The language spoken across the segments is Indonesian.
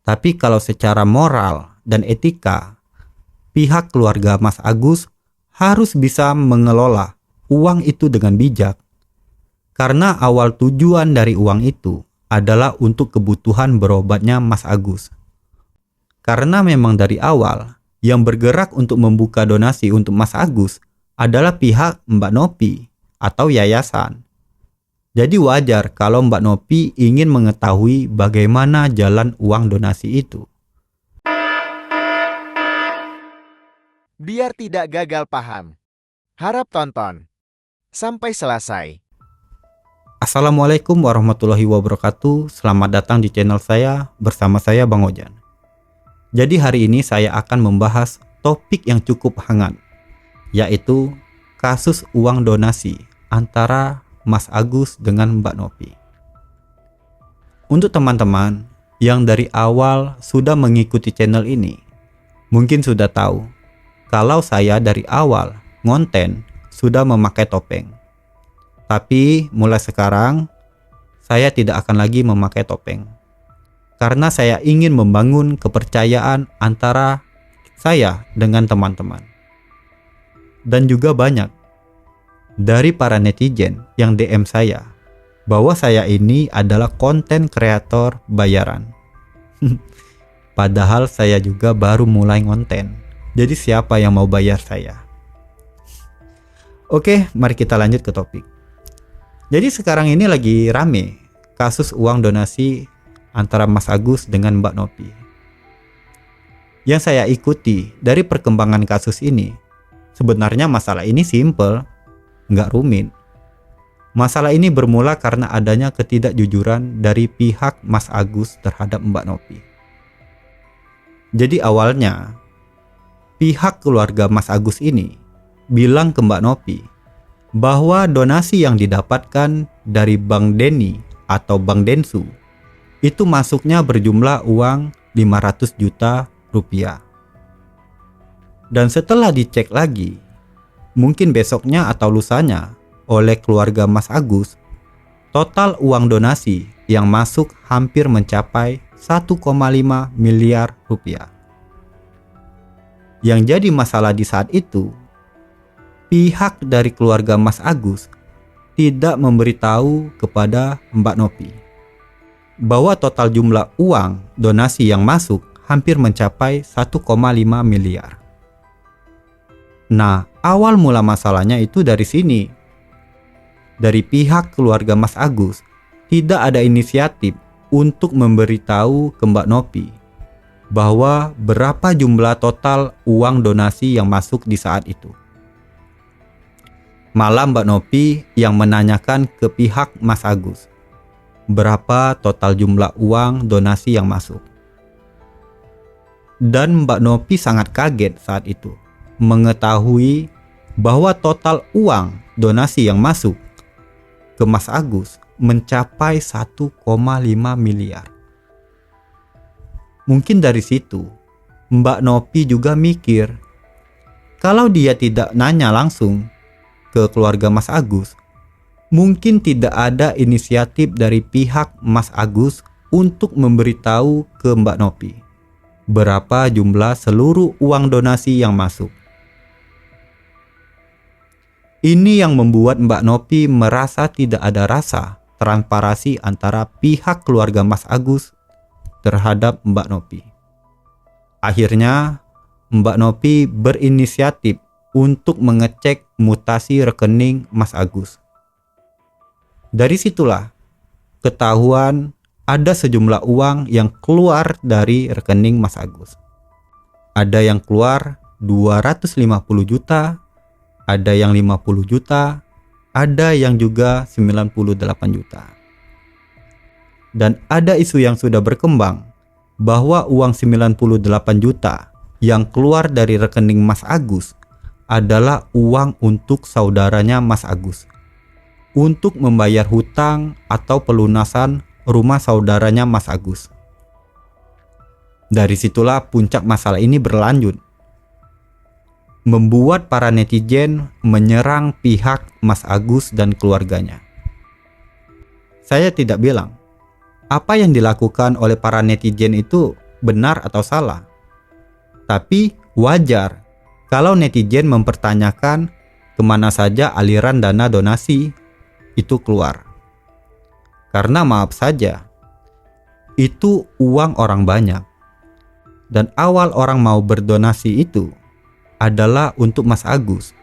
Tapi kalau secara moral dan etika, pihak keluarga Mas Agus harus bisa mengelola uang itu dengan bijak. Karena awal tujuan dari uang itu adalah untuk kebutuhan berobatnya Mas Agus. Karena memang dari awal yang bergerak untuk membuka donasi untuk Mas Agus adalah pihak Mbak Nopi atau yayasan. Jadi wajar kalau Mbak Nopi ingin mengetahui bagaimana jalan uang donasi itu. Biar tidak gagal paham, harap tonton sampai selesai. Assalamualaikum warahmatullahi wabarakatuh. Selamat datang di channel saya bersama saya Bang Ojan. Jadi hari ini saya akan membahas topik yang cukup hangat, yaitu kasus uang donasi antara Mas Agus dengan Mbak Nopi. Untuk teman-teman yang dari awal sudah mengikuti channel ini, mungkin sudah tahu kalau saya dari awal ngonten sudah memakai topeng. Tapi mulai sekarang saya tidak akan lagi memakai topeng. Karena saya ingin membangun kepercayaan antara saya dengan teman-teman. Dan juga banyak dari para netizen yang DM saya bahwa saya ini adalah konten kreator bayaran. Padahal saya juga baru mulai ngonten. Jadi siapa yang mau bayar saya? Oke, mari kita lanjut ke topik. Jadi sekarang ini lagi rame kasus uang donasi antara Mas Agus dengan Mbak Nopi. Yang saya ikuti dari perkembangan kasus ini, sebenarnya masalah ini simple, nggak rumit. Masalah ini bermula karena adanya ketidakjujuran dari pihak Mas Agus terhadap Mbak Nopi. Jadi awalnya, pihak keluarga Mas Agus ini bilang ke Mbak Nopi bahwa donasi yang didapatkan dari Bank Deni atau Bank Densu itu masuknya berjumlah uang 500 juta rupiah. Dan setelah dicek lagi, mungkin besoknya atau lusanya oleh keluarga Mas Agus, total uang donasi yang masuk hampir mencapai 1,5 miliar rupiah. Yang jadi masalah di saat itu, pihak dari keluarga Mas Agus tidak memberitahu kepada Mbak Nopi bahwa total jumlah uang donasi yang masuk hampir mencapai 1,5 miliar. Nah, awal mula masalahnya itu dari sini. Dari pihak keluarga Mas Agus tidak ada inisiatif untuk memberitahu ke Mbak Nopi bahwa berapa jumlah total uang donasi yang masuk di saat itu. Malah Mbak Nopi yang menanyakan ke pihak Mas Agus berapa total jumlah uang donasi yang masuk. Dan Mbak Nopi sangat kaget saat itu mengetahui bahwa total uang donasi yang masuk ke Mas Agus mencapai 1,5 miliar. Mungkin dari situ Mbak Nopi juga mikir, kalau dia tidak nanya langsung ke keluarga Mas Agus, mungkin tidak ada inisiatif dari pihak Mas Agus untuk memberitahu ke Mbak Nopi berapa jumlah seluruh uang donasi yang masuk. Ini yang membuat Mbak Nopi merasa tidak ada rasa transparansi antara pihak keluarga Mas Agus terhadap Mbak Nopi. Akhirnya Mbak Nopi berinisiatif untuk mengecek mutasi rekening Mas Agus. Dari situlah ketahuan ada sejumlah uang yang keluar dari rekening Mas Agus. Ada yang keluar 250 juta, ada yang 50 juta, ada yang juga 98 juta. Dan ada isu yang sudah berkembang bahwa uang 98 juta yang keluar dari rekening Mas Agus adalah uang untuk saudaranya Mas Agus untuk membayar hutang atau pelunasan rumah saudaranya Mas Agus. Dari situlah puncak masalah ini berlanjut, membuat para netizen menyerang pihak Mas Agus dan keluarganya. Saya tidak bilang apa yang dilakukan oleh para netizen itu benar atau salah. Tapi wajar kalau netizen mempertanyakan kemana saja aliran dana donasi itu keluar. Karena maaf saja, itu uang orang banyak. Dan awal orang mau berdonasi itu adalah untuk Mas Agus,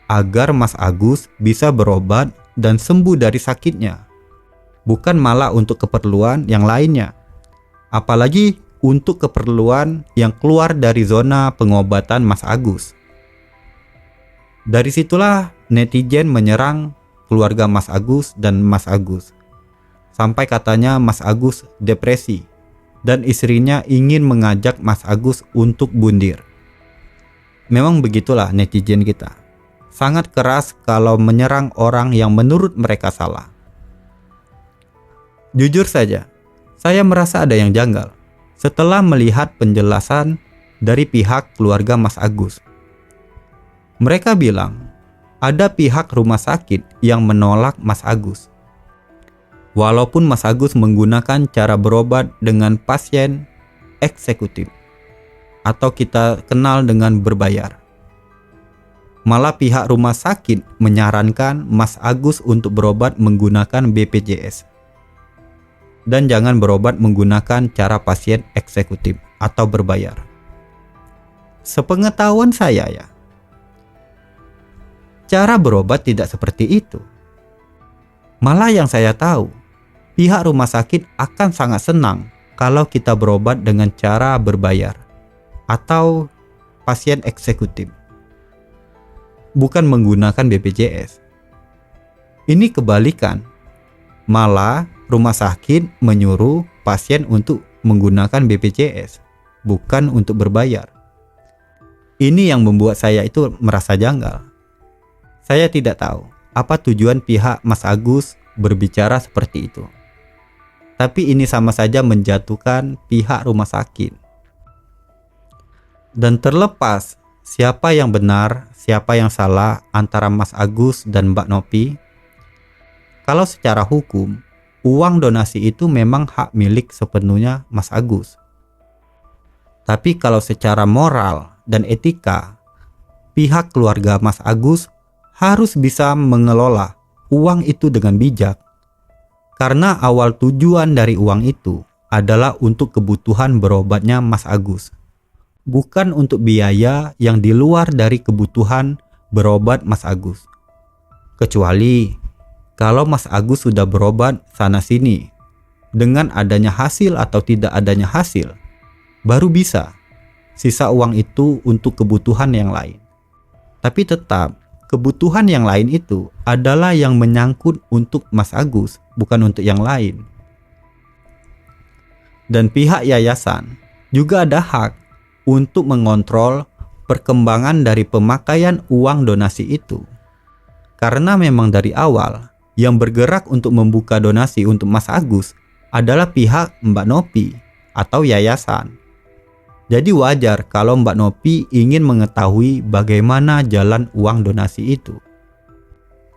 agar Mas Agus bisa berobat dan sembuh dari sakitnya, bukan malah untuk keperluan yang lainnya, apalagi untuk keperluan yang keluar dari zona pengobatan Mas Agus. Dari situlah netizen menyerang keluarga Mas Agus dan Mas Agus, sampai katanya Mas Agus depresi dan istrinya ingin mengajak Mas Agus untuk bundir. Memang begitulah netizen kita, sangat keras kalau menyerang orang yang menurut mereka salah. Jujur saja, saya merasa ada yang janggal setelah melihat penjelasan dari pihak keluarga Mas Agus. Mereka bilang ada pihak rumah sakit yang menolak Mas Agus, walaupun Mas Agus menggunakan cara berobat dengan pasien eksekutif atau kita kenal dengan berbayar. Malah pihak rumah sakit menyarankan Mas Agus untuk berobat menggunakan BPJS dan jangan berobat menggunakan cara pasien eksekutif atau berbayar. Sepengetahuan saya ya, cara berobat tidak seperti itu. Malah yang saya tahu, pihak rumah sakit akan sangat senang kalau kita berobat dengan cara berbayar atau pasien eksekutif, bukan menggunakan BPJS. Ini kebalikan. Malah rumah sakit menyuruh pasien untuk menggunakan BPJS, bukan untuk berbayar. Ini yang membuat saya itu merasa janggal. Saya tidak tahu apa tujuan pihak Mas Agus berbicara seperti itu. Tapi ini sama saja menjatuhkan pihak rumah sakit. Dan terlepas siapa yang benar, siapa yang salah antara Mas Agus dan Mbak Nopi, kalau secara hukum, uang donasi itu memang hak milik sepenuhnya Mas Agus. Tapi kalau secara moral dan etika, pihak keluarga Mas Agus harus bisa mengelola uang itu dengan bijak. Karena awal tujuan dari uang itu adalah untuk kebutuhan berobatnya Mas Agus, bukan untuk biaya yang di luar dari kebutuhan berobat Mas Agus. Kecuali kalau Mas Agus sudah berobat sana-sini, dengan adanya hasil atau tidak adanya hasil, baru bisa sisa uang itu untuk kebutuhan yang lain. Tapi tetap, kebutuhan yang lain itu adalah yang menyangkut untuk Mas Agus, bukan untuk yang lain. Dan pihak yayasan juga ada hak untuk mengontrol perkembangan dari pemakaian uang donasi itu. Karena memang dari awal, yang bergerak untuk membuka donasi untuk Mas Agus adalah pihak Mbak Nopi atau yayasan. Jadi wajar kalau Mbak Nopi ingin mengetahui bagaimana jalan uang donasi itu.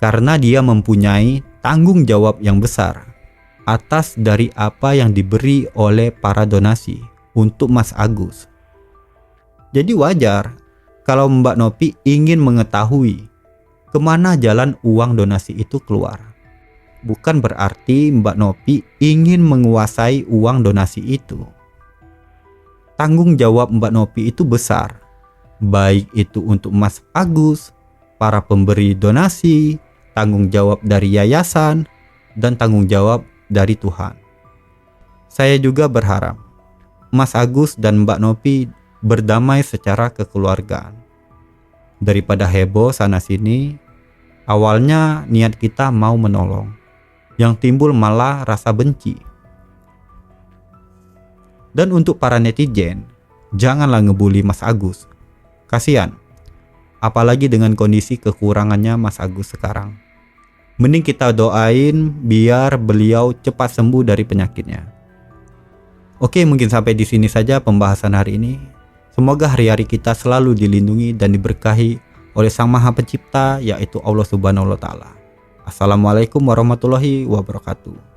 Karena dia mempunyai tanggung jawab yang besar atas dari apa yang diberi oleh para donasi untuk Mas Agus. Jadi wajar kalau Mbak Nopi ingin mengetahui kemana jalan uang donasi itu keluar. Bukan berarti Mbak Nopi ingin menguasai uang donasi itu. Tanggung jawab Mbak Nopi itu besar, baik itu untuk Mas Agus, para pemberi donasi, tanggung jawab dari yayasan, dan tanggung jawab dari Tuhan. Saya juga berharap Mas Agus dan Mbak Nopi berdamai secara kekeluargaan. Daripada heboh sana-sini, awalnya niat kita mau menolong, yang timbul malah rasa benci. Dan untuk para netizen, janganlah ngebully Mas Agus. Kasihan, apalagi dengan kondisi kekurangannya Mas Agus sekarang. Mending kita doain biar beliau cepat sembuh dari penyakitnya. Oke, mungkin sampai di sini saja pembahasan hari ini. Semoga hari-hari kita selalu dilindungi dan diberkahi oleh Sang Maha Pencipta, yaitu Allah Subhanahu wa Ta'ala. Assalamualaikum warahmatullahi wabarakatuh.